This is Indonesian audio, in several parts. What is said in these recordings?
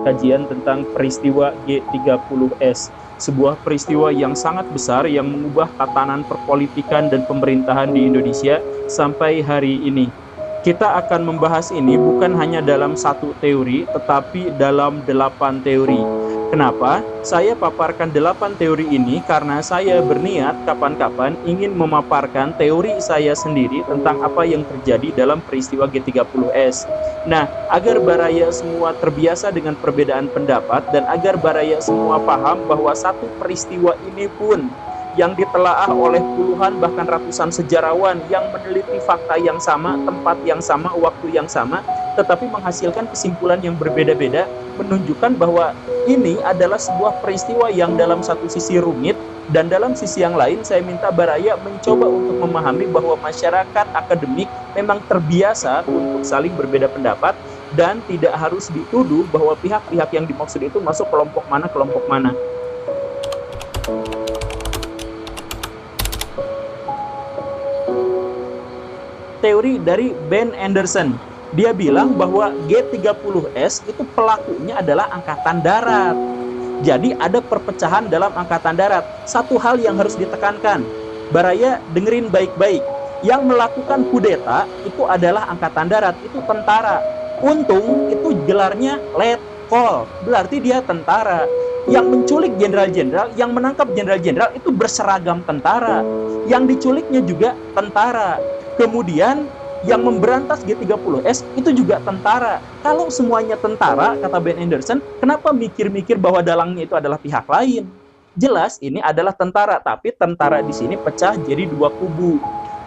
kajian tentang peristiwa G30S, sebuah peristiwa yang sangat besar yang mengubah tatanan perpolitikan dan pemerintahan di Indonesia sampai hari ini. Kita akan membahas ini bukan hanya dalam satu teori, tetapi dalam 8 teori. Kenapa? Saya paparkan 8 teori ini karena saya berniat kapan-kapan ingin memaparkan teori saya sendiri tentang apa yang terjadi dalam peristiwa G30S. Nah, agar baraya semua terbiasa dengan perbedaan pendapat dan agar baraya semua paham bahwa satu peristiwa ini pun yang ditelaah oleh puluhan bahkan ratusan sejarawan yang meneliti fakta yang sama, tempat yang sama, waktu yang sama, tetapi menghasilkan kesimpulan yang berbeda-beda, menunjukkan bahwa ini adalah sebuah peristiwa yang dalam satu sisi rumit, dan dalam sisi yang lain saya minta baraya mencoba untuk memahami bahwa masyarakat akademik memang terbiasa untuk saling berbeda pendapat, dan tidak harus dituduh bahwa pihak-pihak yang dimaksud itu masuk kelompok mana. Teori dari Ben Anderson, dia bilang bahwa G30S itu pelakunya adalah angkatan darat. Jadi ada perpecahan dalam angkatan darat. Satu hal yang harus ditekankan, baraya dengerin baik-baik, yang melakukan kudeta itu adalah angkatan darat, itu tentara. Untung itu gelarnya letkol, berarti dia tentara. Yang menculik jenderal-jenderal, yang menangkap jenderal-jenderal itu berseragam tentara. Yang diculiknya juga tentara. Kemudian yang memberantas G30S itu juga tentara. Kalau semuanya tentara, kata Ben Anderson, kenapa mikir-mikir bahwa dalangnya itu adalah pihak lain? Jelas ini adalah tentara, tapi tentara di sini pecah jadi dua kubu.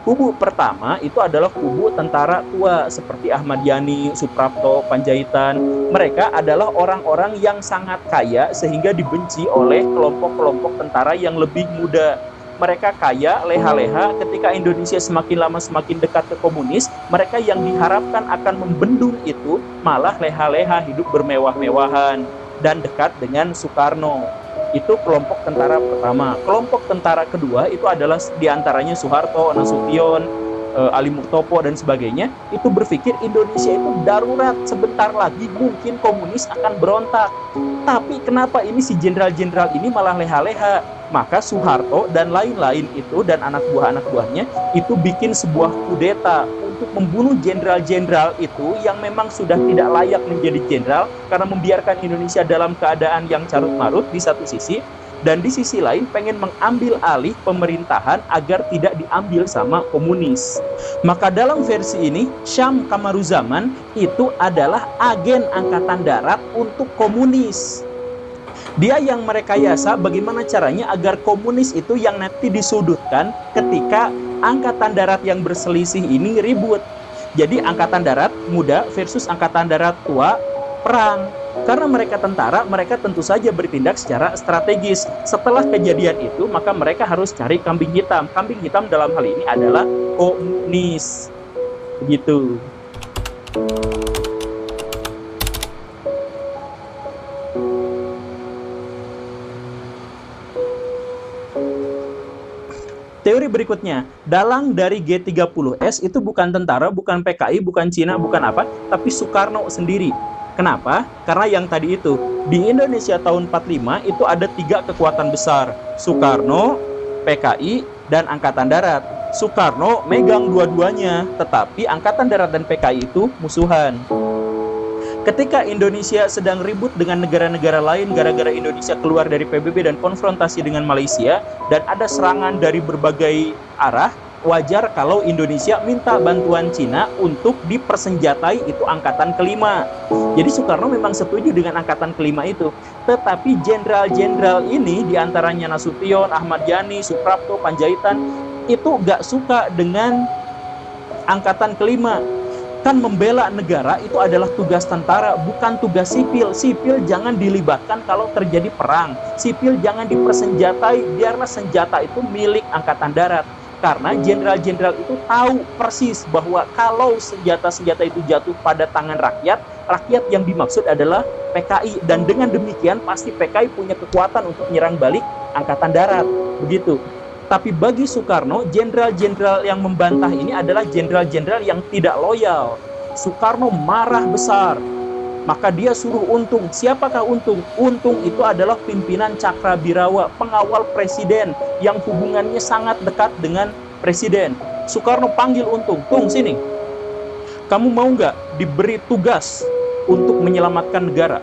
Kubu pertama itu adalah kubu tentara tua seperti Ahmad Yani, Suprapto, Panjaitan. Mereka adalah orang-orang yang sangat kaya sehingga dibenci oleh kelompok-kelompok tentara yang lebih muda. Mereka kaya, leha-leha, ketika Indonesia semakin lama semakin dekat ke komunis, mereka yang diharapkan akan membendung itu malah leha-leha, hidup bermewah-mewahan dan dekat dengan Soekarno. Itu kelompok tentara pertama. Kelompok tentara kedua itu adalah diantaranya Soeharto, Nasution, Ali Mustopo dan sebagainya. Itu berpikir Indonesia itu darurat, sebentar lagi mungkin komunis akan berontak. Tapi kenapa ini si jenderal-jenderal ini malah leha-leha? Maka Soeharto dan lain-lain itu dan anak buahnya itu bikin sebuah kudeta untuk membunuh jenderal-jenderal itu yang memang sudah tidak layak menjadi jenderal karena membiarkan Indonesia dalam keadaan yang carut-marut di satu sisi, dan di sisi lain pengen mengambil alih pemerintahan agar tidak diambil sama komunis. Maka dalam versi ini Syam Kamaruzaman itu adalah agen angkatan darat untuk komunis. Dia yang merekayasa bagaimana caranya agar komunis itu yang nanti disudutkan ketika angkatan darat yang berselisih ini ribut. Jadi angkatan darat muda versus angkatan darat tua perang. Karena mereka tentara, mereka tentu saja bertindak secara strategis. Setelah kejadian itu, maka mereka harus cari kambing hitam. Kambing hitam dalam hal ini adalah komunis. Begitu. Teori berikutnya, dalang dari G30S itu bukan tentara, bukan PKI, bukan Cina, bukan apa, tapi Soekarno sendiri. Kenapa? Karena yang tadi itu, di Indonesia tahun 45 itu ada 3 kekuatan besar, Soekarno, PKI, dan Angkatan Darat. Soekarno megang dua-duanya, tetapi Angkatan Darat dan PKI itu musuhan. Ketika Indonesia sedang ribut dengan negara-negara lain gara-gara Indonesia keluar dari PBB dan konfrontasi dengan Malaysia, dan ada serangan dari berbagai arah, wajar kalau Indonesia minta bantuan Cina untuk dipersenjatai itu angkatan kelima. Jadi Soekarno memang setuju dengan angkatan kelima itu. Tetapi jenderal-jenderal ini diantaranya Nasution, Ahmad Yani, Suprapto, Panjaitan itu gak suka dengan angkatan kelima. Kan membela negara itu adalah tugas tentara, bukan tugas sipil. Sipil jangan dilibatkan kalau terjadi perang. Sipil jangan dipersenjatai, biarlah senjata itu milik angkatan darat. Karena jenderal-jenderal itu tahu persis bahwa kalau senjata-senjata itu jatuh pada tangan rakyat, rakyat yang dimaksud adalah PKI. Dan dengan demikian pasti PKI punya kekuatan untuk menyerang balik angkatan darat. Begitu. Tapi bagi Soekarno, jenderal-jenderal yang membantah ini adalah jenderal-jenderal yang tidak loyal. Soekarno marah besar. Maka dia suruh Untung. Siapakah Untung? Untung itu adalah pimpinan Cakrabirawa, pengawal presiden yang hubungannya sangat dekat dengan presiden. Soekarno panggil Untung, Tung sini. Kamu mau nggak diberi tugas untuk menyelamatkan negara?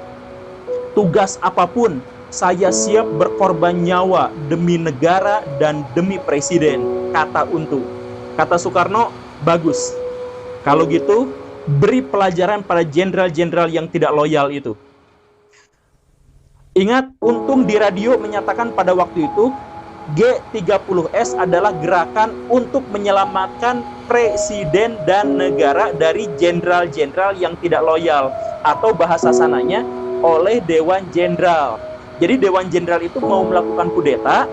Tugas apapun, saya siap berkorban nyawa demi negara dan demi presiden, kata Untung. Kata Soekarno, bagus. Kalau gitu, beri pelajaran pada jenderal-jenderal yang tidak loyal itu. Ingat, Untung di radio menyatakan pada waktu itu, G30S adalah gerakan untuk menyelamatkan presiden dan negara dari jenderal-jenderal yang tidak loyal, atau bahasa sananya oleh Dewan Jenderal. Jadi Dewan Jenderal itu mau melakukan kudeta,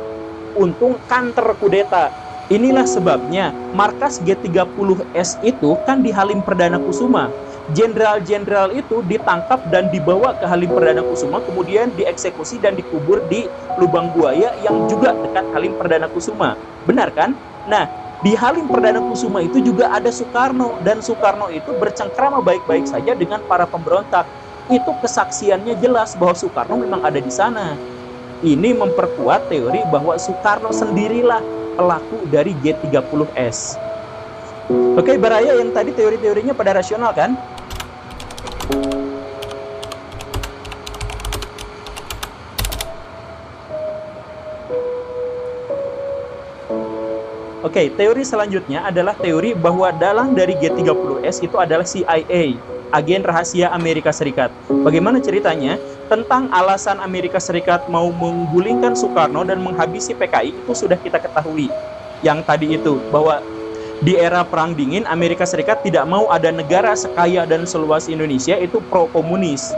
Untung counter kudeta. Inilah sebabnya markas G30S itu kan di Halim Perdana Kusuma. Jenderal-jenderal itu ditangkap dan dibawa ke Halim Perdana Kusuma, kemudian dieksekusi dan dikubur di Lubang Buaya yang juga dekat Halim Perdana Kusuma. Benar kan? Nah, di Halim Perdana Kusuma itu juga ada Soekarno, dan Soekarno itu bercengkrama baik-baik saja dengan para pemberontak. Itu kesaksiannya jelas bahwa Soekarno memang ada di sana. Ini memperkuat teori bahwa Soekarno sendirilah pelaku dari G30S. Oke, Baraya, yang tadi teori-teorinya pada rasional kan? Oke, teori selanjutnya adalah teori bahwa dalang dari G30S itu adalah CIA, agen rahasia Amerika Serikat. Bagaimana ceritanya? Tentang alasan Amerika Serikat mau menggulingkan Soekarno dan menghabisi PKI itu sudah kita ketahui. Yang tadi itu, bahwa di era Perang Dingin, Amerika Serikat tidak mau ada negara sekaya dan seluas Indonesia itu pro-komunis.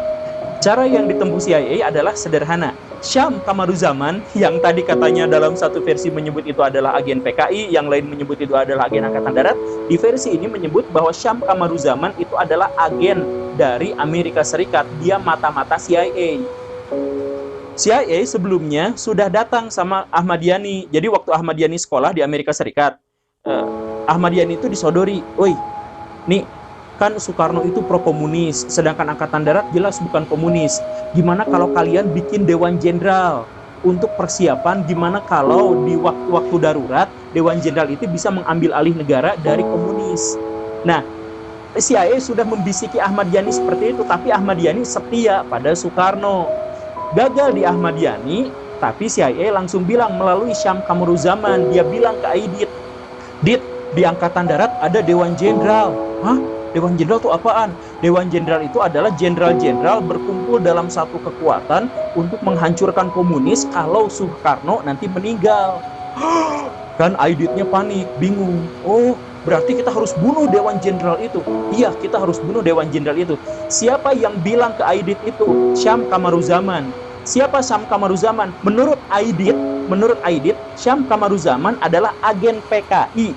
Cara yang ditempuh CIA adalah sederhana. Syam Kamaruzaman, yang tadi katanya dalam satu versi menyebut itu adalah agen PKI, yang lain menyebut itu adalah agen Angkatan Darat, di versi ini menyebut bahwa Syam Kamaruzaman itu adalah agen dari Amerika Serikat. Dia mata-mata CIA. CIA sebelumnya sudah datang sama Ahmad Yani. Jadi waktu Ahmad Yani sekolah di Amerika Serikat, Ahmad Yani itu disodori, "Oi, nih kan Soekarno itu pro-komunis, sedangkan Angkatan Darat jelas bukan komunis. Gimana kalau kalian bikin Dewan Jenderal untuk persiapan gimana kalau di waktu-waktu darurat Dewan Jenderal itu bisa mengambil alih negara dari komunis." Nah, CIA sudah membisiki Ahmad Yani seperti itu, tapi Ahmad Yani setia pada Soekarno. Gagal di Ahmad Yani, tapi CIA langsung bilang melalui Syam Kamaruzaman, dia bilang ke Aidit, "Dit, di Angkatan Darat ada Dewan Jenderal." Hah? Dewan Jenderal itu apaan? Dewan Jenderal itu adalah jenderal-jenderal berkumpul dalam satu kekuatan untuk menghancurkan komunis kalau Soekarno nanti meninggal. Kan Aiditnya panik, bingung. Oh, berarti kita harus bunuh Dewan Jenderal itu. Iya, kita harus bunuh Dewan Jenderal itu. Siapa yang bilang ke Aidit itu? Syam Kamaruzaman. Siapa Syam Kamaruzaman? Menurut Aidit, Syam Kamaruzaman adalah agen PKI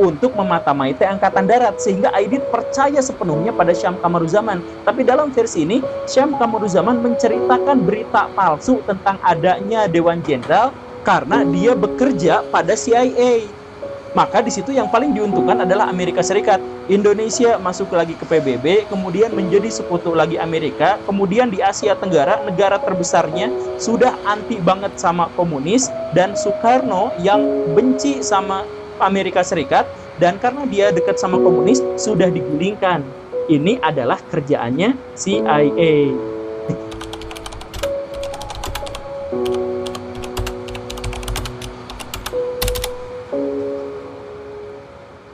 untuk memata-matai Angkatan Darat, sehingga Aidit percaya sepenuhnya pada Syam Kamaruzaman. Tapi dalam versi ini, Syam Kamaruzaman menceritakan berita palsu tentang adanya Dewan Jenderal karena dia bekerja pada CIA. Maka di situ yang paling diuntungkan adalah Amerika Serikat. Indonesia masuk lagi ke PBB, kemudian menjadi sekutu lagi Amerika, kemudian di Asia Tenggara, negara terbesarnya sudah anti banget sama komunis, dan Soekarno yang benci sama Amerika Serikat, dan karena dia dekat sama komunis sudah digulingkan. Ini adalah kerjaannya CIA.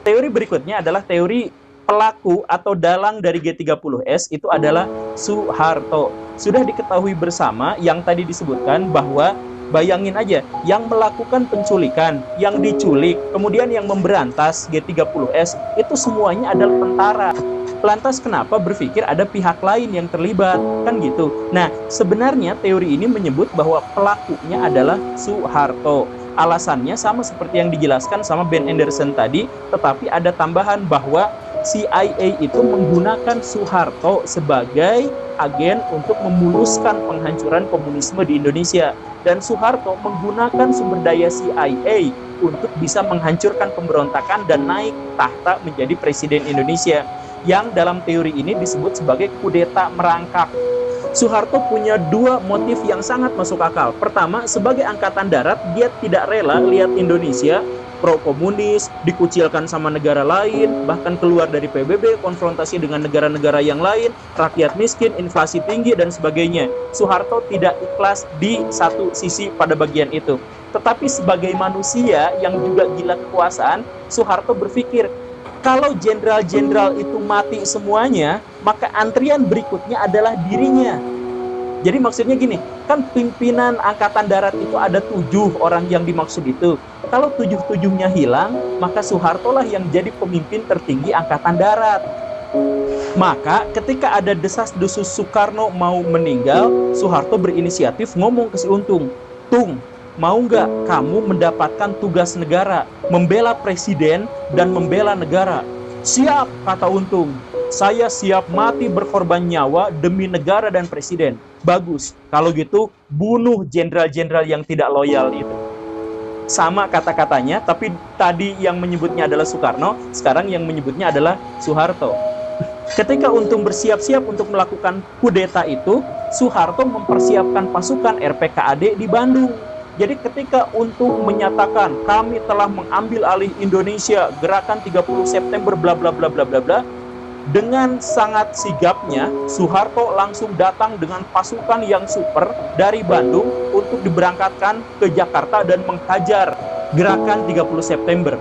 Teori berikutnya adalah teori pelaku atau dalang dari G30S itu adalah Soeharto. Sudah diketahui bersama yang tadi disebutkan bahwa bayangin aja, yang melakukan penculikan, yang diculik, kemudian yang memberantas G30S, itu semuanya adalah tentara. Lantas kenapa berpikir ada pihak lain yang terlibat? Kan gitu. Nah, sebenarnya teori ini menyebut bahwa pelakunya adalah Soeharto. Alasannya sama seperti yang dijelaskan sama Ben Anderson tadi, tetapi ada tambahan bahwa CIA itu menggunakan Soeharto sebagai agen untuk memuluskan penghancuran komunisme di Indonesia. Dan Soeharto menggunakan sumber daya CIA untuk bisa menghancurkan pemberontakan dan naik tahta menjadi presiden Indonesia. yang dalam teori ini disebut sebagai kudeta merangkak. Soeharto punya dua motif yang sangat masuk akal. Pertama, sebagai angkatan darat, dia tidak rela lihat Indonesia pro-komunis, dikucilkan sama negara lain, bahkan keluar dari PBB, konfrontasi dengan negara-negara yang lain, rakyat miskin, inflasi tinggi, dan sebagainya. Soeharto tidak ikhlas di satu sisi pada bagian itu. Tetapi sebagai manusia yang juga gila kekuasaan, Soeharto berpikir, kalau jenderal-jenderal itu mati semuanya, maka antrian berikutnya adalah dirinya. Jadi maksudnya gini, kan pimpinan angkatan darat itu ada 7 orang yang dimaksud itu. Kalau 7-7-nya hilang, maka Soeharto lah yang jadi pemimpin tertinggi angkatan darat. Maka ketika ada desas-desus Soekarno mau meninggal, Soeharto berinisiatif ngomong ke si Untung, Tung, mau nggak kamu mendapatkan tugas negara, membela presiden dan membela negara? Siap, kata Untung. Saya siap mati berkorban nyawa demi negara dan presiden. Bagus, kalau gitu bunuh jenderal-jenderal yang tidak loyal itu. Sama kata-katanya, tapi tadi yang menyebutnya adalah Soekarno, sekarang yang menyebutnya adalah Soeharto. Ketika Untung bersiap-siap untuk melakukan kudeta itu, Soeharto mempersiapkan pasukan RPKAD di Bandung. Jadi ketika Untung menyatakan kami telah mengambil alih Indonesia, gerakan 30 September bla bla bla bla bla bla, dengan sangat sigapnya Soeharto langsung datang dengan pasukan yang super dari Bandung untuk diberangkatkan ke Jakarta dan menghajar gerakan 30 September.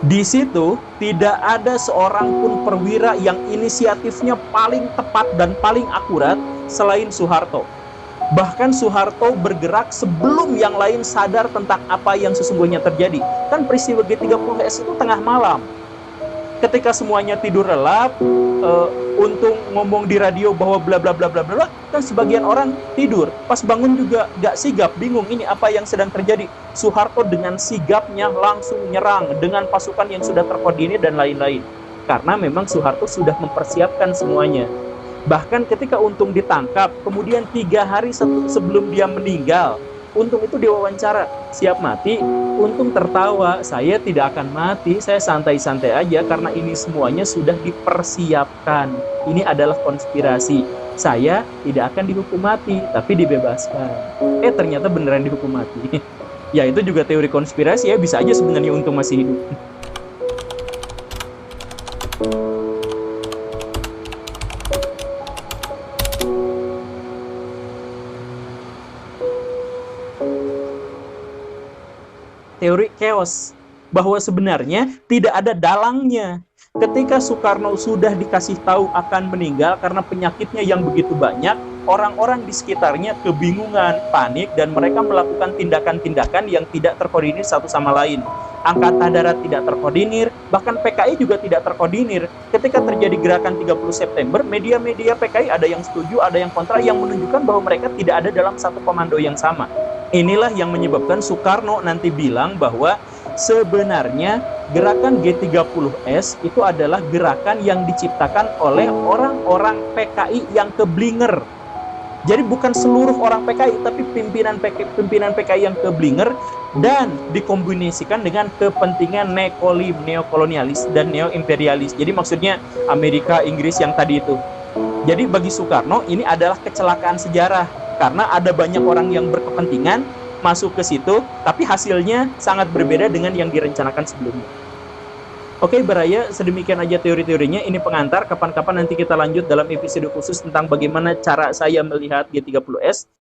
Di situ tidak ada seorang pun perwira yang inisiatifnya paling tepat dan paling akurat selain Soeharto. Bahkan Soeharto bergerak sebelum yang lain sadar tentang apa yang sesungguhnya terjadi. Kan peristiwa G30S itu tengah malam. Ketika semuanya tidur lelap, Untung ngomong di radio bahwa bla bla bla bla bla, kan sebagian orang tidur. Pas bangun juga gak sigap, bingung ini apa yang sedang terjadi. Soeharto dengan sigapnya langsung nyerang dengan pasukan yang sudah terkoordinir dan lain-lain. Karena memang Soeharto sudah mempersiapkan semuanya. Bahkan ketika Untung ditangkap, kemudian 3 hari sebelum dia meninggal, Untung itu diwawancara, siap mati. Untung tertawa, saya tidak akan mati, saya santai-santai aja karena ini semuanya sudah dipersiapkan. Ini adalah konspirasi. Saya tidak akan dihukum mati, tapi dibebaskan. Ternyata beneran dihukum mati. Ya itu juga teori konspirasi ya, bisa aja sebenarnya Untung masih hidup. Teori chaos, bahwa sebenarnya tidak ada dalangnya. Ketika Soekarno sudah dikasih tahu akan meninggal karena penyakitnya yang begitu banyak, orang-orang di sekitarnya kebingungan, panik, dan mereka melakukan tindakan-tindakan yang tidak terkoordinir satu sama lain. Angkatan darat tidak terkoordinir, bahkan PKI juga tidak terkoordinir. Ketika terjadi gerakan 30 September, media-media PKI ada yang setuju, ada yang kontra, yang menunjukkan bahwa mereka tidak ada dalam satu komando yang sama. Inilah yang menyebabkan Soekarno nanti bilang bahwa sebenarnya gerakan G30S itu adalah gerakan yang diciptakan oleh orang-orang PKI yang keblinger. Jadi bukan seluruh orang PKI, tapi pimpinan PKI yang keblinger dan dikombinasikan dengan kepentingan neokolonialis dan neoimperialis. Jadi maksudnya Amerika, Inggris yang tadi itu. Jadi bagi Soekarno ini adalah kecelakaan sejarah. Karena ada banyak orang yang berkepentingan masuk ke situ, tapi hasilnya sangat berbeda dengan yang direncanakan sebelumnya. Oke, Baraya, sedemikian aja teori-teorinya. Ini pengantar, kapan-kapan nanti kita lanjut dalam episode khusus tentang bagaimana cara saya melihat G30S.